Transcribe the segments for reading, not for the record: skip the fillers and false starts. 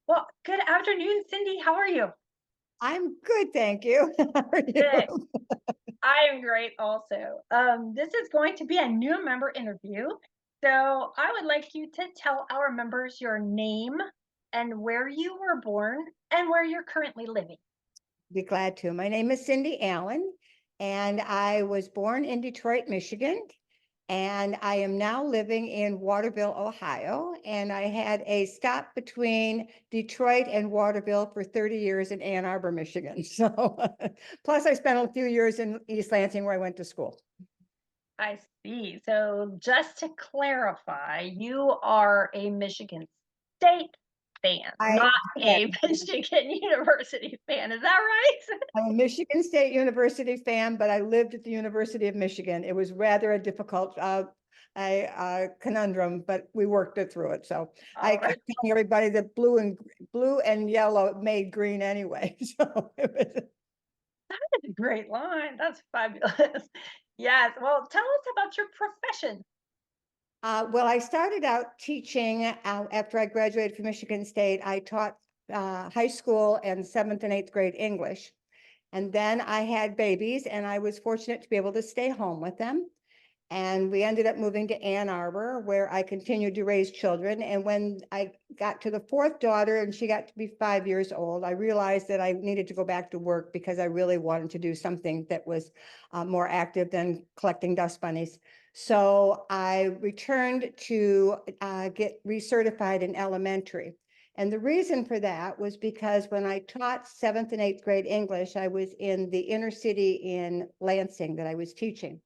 Well, good afternoon, Cindy. How are you? I'm good, thank you. How are Good. you? I am great also. This is going to be a new member interview. So I would like you to tell our members your name and where you were born and where you're currently living. Be glad to. My name is Cindy Allen, and I was born in Detroit, Michigan, and I am now living in Waterville, Ohio. And I had a stop between Detroit and Waterville for 30 years in Ann Arbor, Michigan. So, plus I spent a few years in East Lansing where I went to school. I see. So just to clarify, you are a Michigan State fan, I not a am. Michigan University fan. Is that right? I'm a Michigan State University fan, but I lived at the University of Michigan. It was rather a difficult conundrum, but we worked it through it. So I All right. kept telling everybody that blue and yellow made green anyway. So it was, Great line. That's fabulous. Yes. Well, tell us about your profession. well, I started out teaching after I graduated from Michigan State. I taught high school and seventh and eighth grade English. And then I had babies, and I was fortunate to be able to stay home with them. And we ended up moving to Ann Arbor, where I continued to raise children. And when I got to the fourth daughter and she got to be 5 years old, I realized that I needed to go back to work because I really wanted to do something that was more active than collecting dust bunnies. So I returned to get recertified in elementary. And the reason for that was because when I taught seventh and eighth grade English, I was in the inner city in Lansing that I was teaching.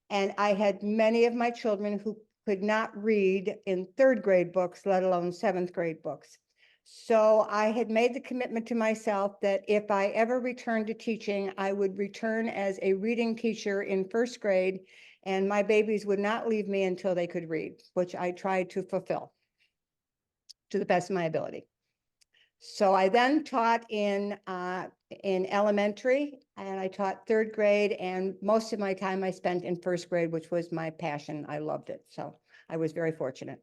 And I had many of my children who could not read in third grade books, let alone seventh grade books. So I had made the commitment to myself that if I ever returned to teaching, I would return as a reading teacher in first grade, and my babies would not leave me until they could read, which I tried to fulfill to the best of my ability. So I then taught in elementary, and I taught third grade, and most of my time I spent in first grade, which was my passion. I loved it. So I was very fortunate.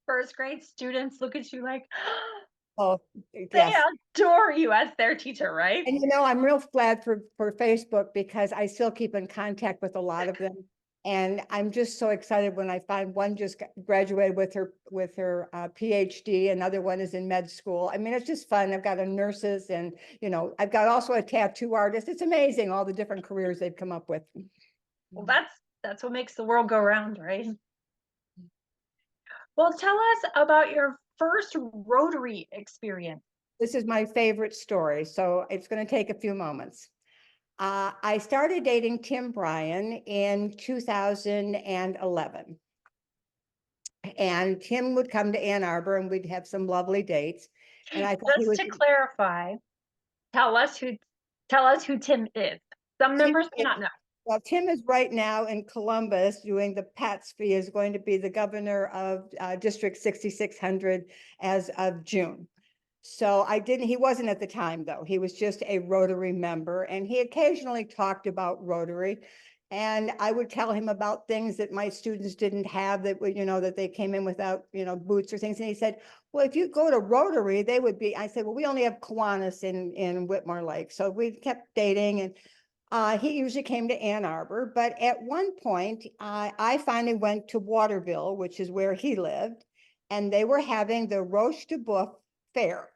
First grade students look at you like Oh, they yes. adore you as their teacher, right? And I'm real glad for Facebook because I still keep in contact with a lot of them. And I'm just so excited when I find one just graduated with her PhD, another one is in med school. I mean, it's just fun. I've got a nurses, and I've got also a tattoo artist. It's amazing all the different careers they've come up with. Well, that's what makes the world go round, right? Well, tell us about your first Rotary experience. This is my favorite story, so it's going to take a few moments. I started dating Tim Bryan in 2011. And Tim would come to Ann Arbor and we'd have some lovely dates. And I thought he Just was, to clarify, tell us who tell us who Tim is. Some Tim members may is, not know. well, Tim is right now in Columbus doing the PATS fee, is going to be the governor of District 6600 as of June. So he wasn't at the time though. He was just a Rotary member, and he occasionally talked about Rotary. And I would tell him about things that my students didn't have, that that they came in without, boots or things. And he said, well, if you go to Rotary, they would be, I said, well, we only have Kiwanis in Whitmore Lake. So we kept dating, and he usually came to Ann Arbor. But at one point, I finally went to Waterville, which is where he lived, and they were having the Roche de Boeuf fair.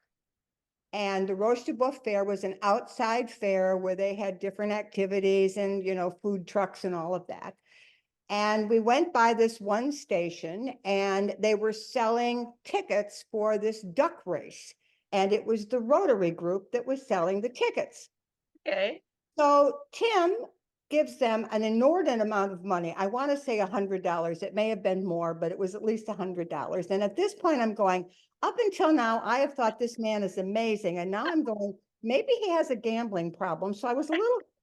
And the Roche de Boeuf fair was an outside fair where they had different activities and, food trucks and all of that. And we went by this one station and they were selling tickets for this duck race. And it was the Rotary group that was selling the tickets. Okay. So Tim gives them an inordinate amount of money. I want to say $100. It may have been more, but it was at least $100. And at this point, I'm going, up until now, I have thought this man is amazing. And now I'm going, maybe he has a gambling problem. So I was a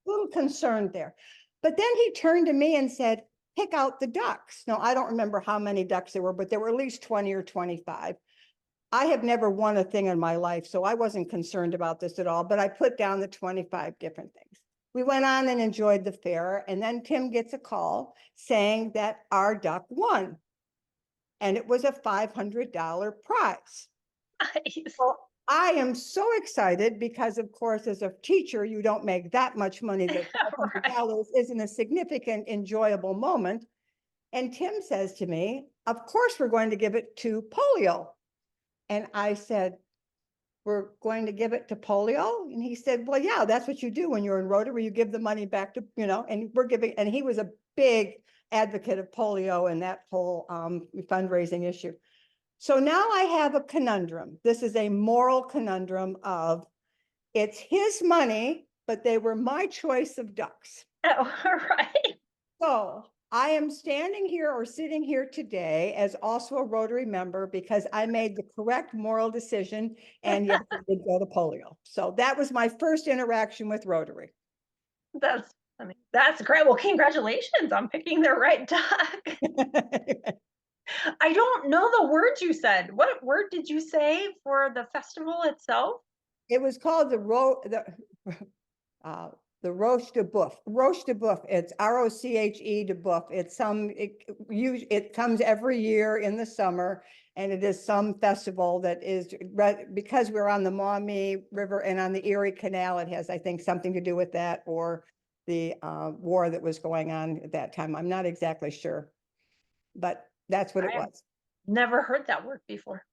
little concerned there. But then he turned to me and said, pick out the ducks. Now, I don't remember how many ducks there were, but there were at least 20 or 25. I have never won a thing in my life, so I wasn't concerned about this at all, but I put down the 25 different things. We went on and enjoyed the fair, and then Tim gets a call saying that our duck won, and it was a $500 prize. Nice. Well, I am so excited because, of course, as a teacher, you don't make that much money. That Right. $500 isn't a significant, enjoyable moment. And Tim says to me, of course, we're going to give it to polio. And I said, we're going to give it to polio? And he said, well, yeah, that's what you do when you're in Rotary. You give the money back to, and we're giving, and he was a big advocate of polio and that whole fundraising issue. So now I have a conundrum. This is a moral conundrum of it's his money, but they were my choice of ducks. Oh, right. So I am standing here or sitting here today as also a Rotary member because I made the correct moral decision and yes, I did go to polio. So that was my first interaction with Rotary. That's I mean, that's great. Well, congratulations on picking the right duck. I don't know the words you said. What word did you say for the festival itself? It was called uh, the Roche de Boeuf. Roche de Boeuf. It's Roche de Boeuf. It comes every year in the summer, and it is some festival that is because we're on the Maumee River and on the Erie Canal. It has, I think, something to do with that or the war that was going on at that time. I'm not exactly sure, but that's what it I have was. never heard that word before.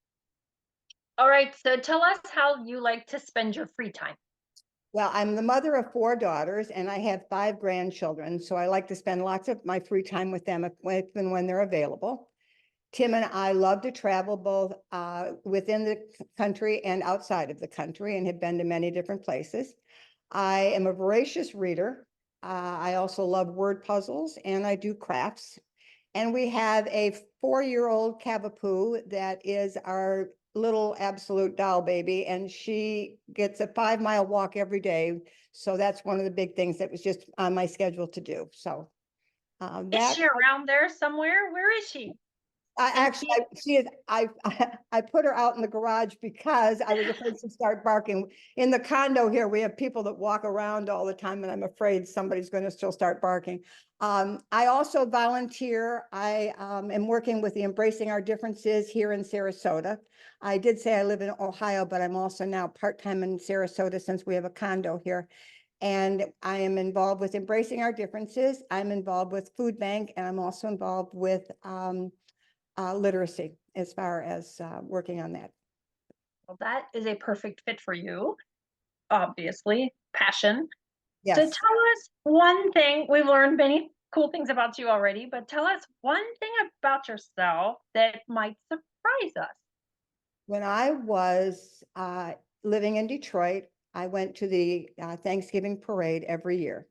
All right, so tell us how you like to spend your free time. Well, I'm the mother of 4 daughters and I have 5 grandchildren. So I like to spend lots of my free time with them if and when they're available. Tim and I love to travel both within the country and outside of the country and have been to many different places. I am a voracious reader. I also love word puzzles and I do crafts. And we have a 4-year-old Cavapoo that is our little absolute doll baby, and she gets a 5-mile walk every day. So that's one of the big things that was just on my schedule to do. So Is that she around there somewhere? Where is she? I Is actually, she she is, I put her out in the garage because I was afraid she'd start barking. In the condo here, we have people that walk around all the time and I'm afraid somebody's going to still start barking. I also volunteer. I am working with the Embracing Our Differences here in Sarasota. I did say I live in Ohio, but I'm also now part-time in Sarasota since we have a condo here. And I am involved with Embracing Our Differences. I'm involved with Food Bank, and I'm also involved with literacy as far as working on that. well, that is a perfect fit for you, obviously. Passion. So tell Yes. us one thing. We've learned many cool things about you already, but tell us one thing about yourself that might surprise us. When I was living in Detroit, I went to the Thanksgiving parade every year.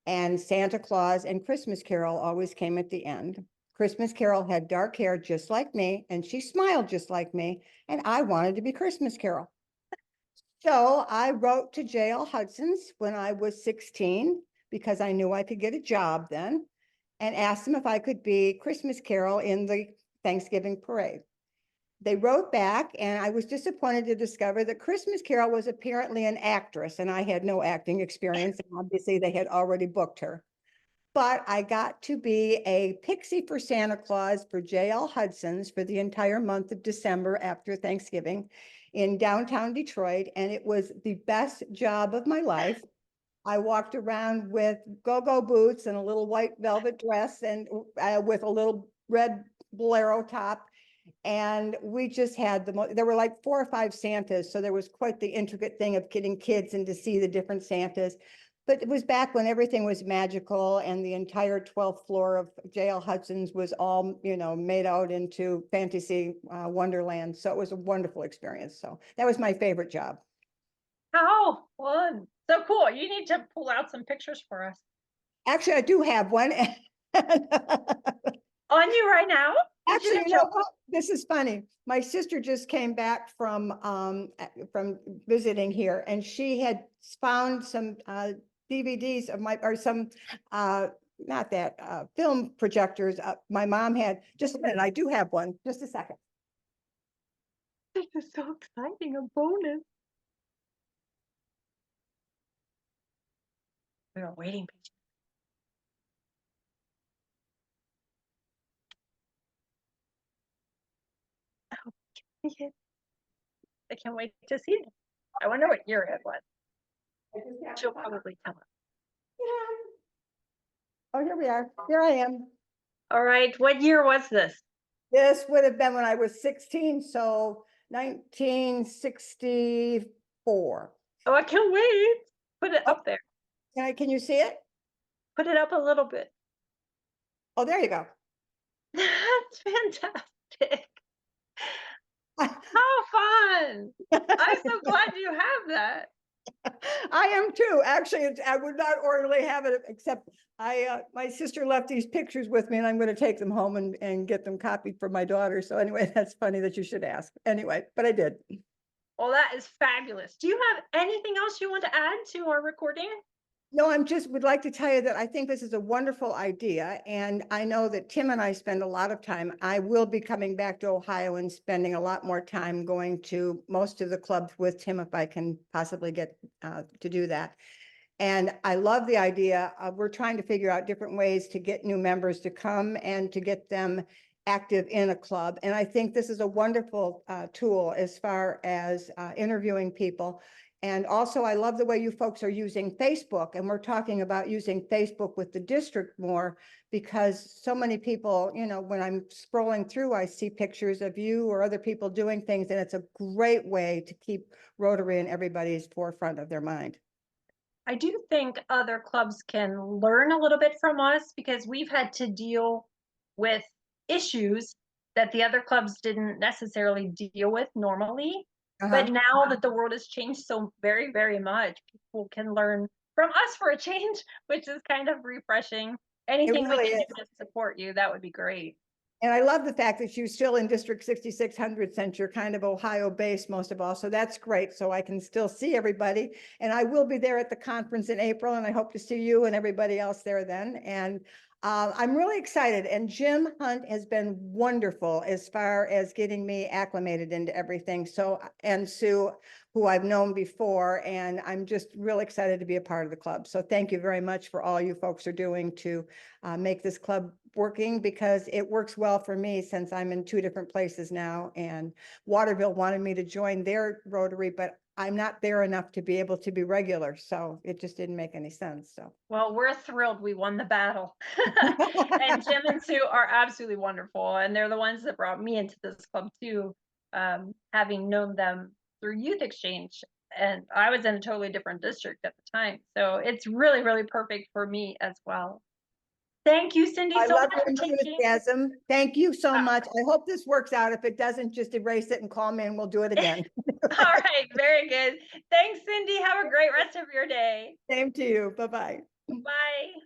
And Santa Claus and Christmas Carol always came at the end. Christmas Carol had dark hair just like me, and she smiled just like me, and I wanted to be Christmas Carol. So I wrote to J.L. Hudson's when I was 16 because I knew I could get a job then and asked them if I could be Christmas Carol in the Thanksgiving parade. They wrote back and I was disappointed to discover that Christmas Carol was apparently an actress and I had no acting experience. And obviously they had already booked her. But I got to be a pixie for Santa Claus for J.L. Hudson's for the entire month of December after Thanksgiving in downtown Detroit. And it was the best job of my life. I walked around with go-go boots and a little white velvet dress and with a little red bolero top. And we just had there were like 4 or 5 Santas. So there was quite the intricate thing of getting kids and to see the different Santas. But it was back when everything was magical and the entire 12th floor of J.L. Hudson's was all, made out into fantasy wonderland. So it was a wonderful experience. So that was my favorite job. How fun. So cool. You need to pull out some pictures for us. Actually, I do have one. On you right now? Did you Actually, get you your know what? This is funny. My sister just came back from visiting here, and she had found some DVDs of my or some not that film projectors. My mom had just a minute. I do have one. Just a second. this is so exciting, a bonus. We were waiting patiently. I can't wait to see them. I wonder what year it was. I just have to She'll find- probably tell us. Yeah. Oh, here we are. Here I am. All right, what year was this? This would have been when I was 16, so 1964. Oh, I can't wait. Put it Oh, up there. can you see it? Put it up a little bit. Oh, there you go. That's fantastic. How fun. I'm so glad you have that. I am too. Actually, I would not ordinarily have it, except my sister left these pictures with me and I'm going to take them home and get them copied for my daughter. So anyway, that's funny that you should ask. Anyway, but I did. Well, that is fabulous. Do you have anything else you want to add to our recording? No, would like to tell you that I think this is a wonderful idea. And I know that Tim and I spend a lot of time. I will be coming back to Ohio and spending a lot more time going to most of the clubs with Tim if I can possibly get to do that. And I love the idea of we're trying to figure out different ways to get new members to come and to get them active in a club. And I think this is a wonderful tool as far as interviewing people. And also, I love the way you folks are using Facebook, and we're talking about using Facebook with the district more because so many people, you know, when I'm scrolling through, I see pictures of you or other people doing things, and it's a great way to keep Rotary in everybody's forefront of their mind. I do think other clubs can learn a little bit from us because we've had to deal with issues that the other clubs didn't necessarily deal with normally. But now that the world has changed so very, very much, people can learn from us for a change, which is kind of refreshing. It Anything we really can is. do to support you, that would be great. And I love the fact that you're still in District 6600 since you're kind of Ohio based most of all. So that's great. So I can still see everybody. And I will be there at the conference in April and I hope to see you and everybody else there then. And I'm really excited. And Jim Hunt has been wonderful as far as getting me acclimated into everything. So, and Sue, who I've known before, and I'm just really excited to be a part of the club. So thank you very much for all you folks are doing to make this club working because it works well for me since I'm in two different places now. And Waterville wanted me to join their Rotary, but I'm not there enough to be able to be regular. So it just didn't make any sense. So. Well, we're thrilled we won the battle. And Jim and Sue are absolutely wonderful. And they're the ones that brought me into this club too, having known them through youth exchange. And I was in a totally different district at the time. So it's really, really perfect for me as well. Thank you, Cindy, I so love much your for taking. enthusiasm. Thank you so much. I hope this works out. If it doesn't, just erase it and call me and we'll do it again. All right, very good. Thanks, Cindy. Have a great rest of your day. Same to you. Bye-bye. Bye.